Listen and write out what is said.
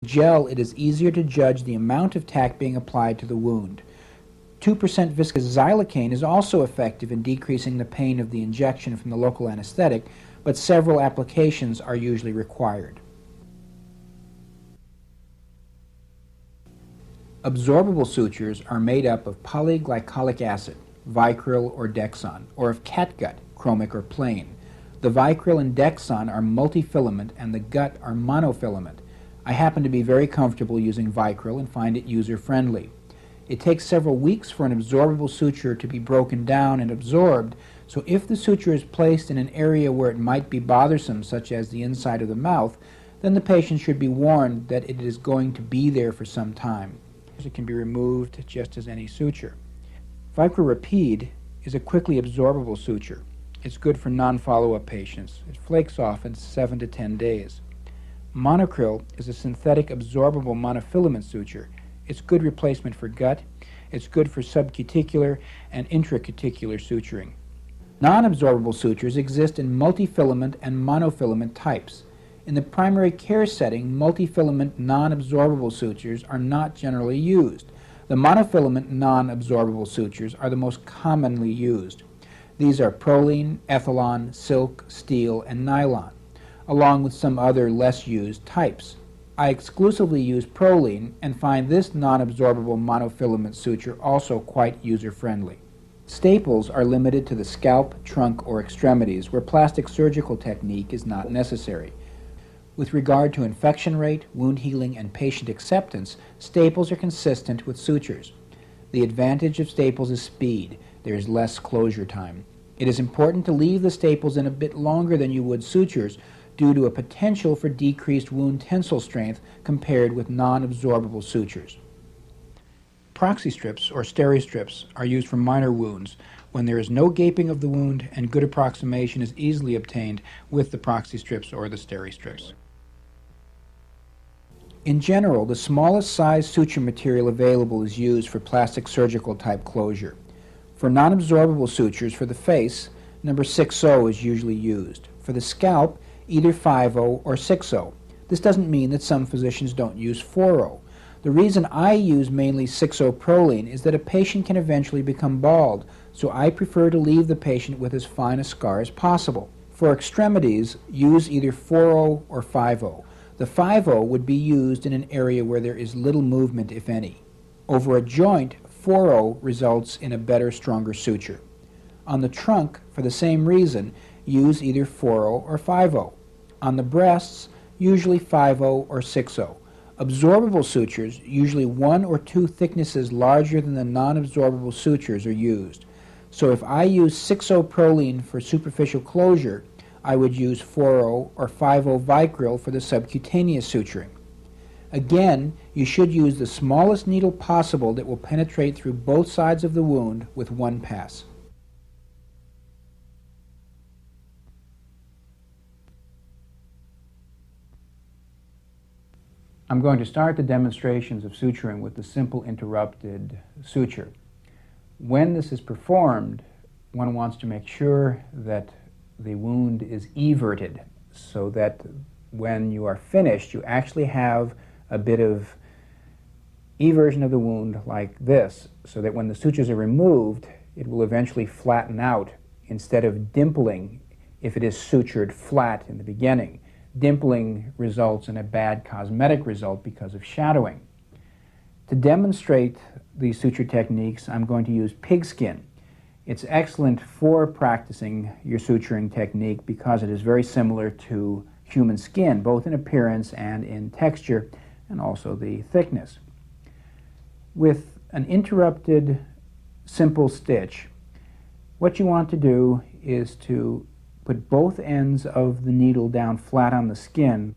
Gel, it is easier to judge the amount of tack being applied to the wound. 2% viscous xylocaine is also effective in decreasing the pain of the injection from the local anesthetic, but several applications are usually required. Absorbable sutures are made up of polyglycolic acid, Vicryl or Dexon, or of catgut, chromic or plain. The Vicryl and Dexon are multifilament and the gut are monofilament. I happen to be very comfortable using Vicryl and find it user-friendly. It takes several weeks for an absorbable suture to be broken down and absorbed, so if the suture is placed in an area where it might be bothersome, such as the inside of the mouth, then the patient should be warned that it is going to be there for some time. It can be removed just as any suture. Vicryl Rapide is a quickly absorbable suture. It's good for non-follow-up patients. It flakes off in 7 to 10 days. Monocryl is a synthetic absorbable monofilament suture. It's good replacement for gut. It's good for subcuticular and intracuticular suturing. Non-absorbable sutures exist in multifilament and monofilament types. In the primary care setting, multifilament non-absorbable sutures are not generally used. The monofilament non-absorbable sutures are the most commonly used. These are Prolene, Ethylon, Silk, Steel, and Nylon, along with some other less used types. I exclusively use Prolene and find this non-absorbable monofilament suture also quite user-friendly. Staples are limited to the scalp, trunk, or extremities where plastic surgical technique is not necessary. With regard to infection rate, wound healing, and patient acceptance, staples are consistent with sutures. The advantage of staples is speed. There is less closure time. It is important to leave the staples in a bit longer than you would sutures due to a potential for decreased wound tensile strength compared with non-absorbable sutures. Proxy strips or steri-strips are used for minor wounds when there is no gaping of the wound and good approximation is easily obtained with the proxy strips or the steri-strips. In general, the smallest size suture material available is used for plastic surgical type closure. For non-absorbable sutures for the face, number 6.0 is usually used. For the scalp, either 5.0 or 6.0. This doesn't mean that some physicians don't use 4.0. The reason I use mainly 6.0 Prolene is that a patient can eventually become bald, so I prefer to leave the patient with as fine a scar as possible. For extremities, use either 4.0 or 5.0. The 5.0 would be used in an area where there is little movement, if any. Over a joint, 4.0 results in a better, stronger suture. On the trunk, for the same reason, use either 4.0 or 5.0. On the breasts, usually 5.0 or 6.0. Absorbable sutures, usually 1 or 2 thicknesses larger than the non-absorbable sutures, are used. So if I use 6.0 Prolene for superficial closure, I would use 4.0 or 5.0 Vicryl for the subcutaneous suturing. Again, you should use the smallest needle possible that will penetrate through both sides of the wound with one pass. I'm going to start the demonstrations of suturing with the simple interrupted suture. When this is performed, one wants to make sure that the wound is everted so that when you are finished, you actually have a bit of eversion of the wound like this, so that when the sutures are removed, it will eventually flatten out instead of dimpling if it is sutured flat in the beginning. Dimpling results in a bad cosmetic result because of shadowing. To demonstrate these suture techniques, I'm going to use pigskin. It's excellent for practicing your suturing technique because it is very similar to human skin, both in appearance and in texture, and also the thickness. With an interrupted simple stitch, what you want to do is to put both ends of the needle down flat on the skin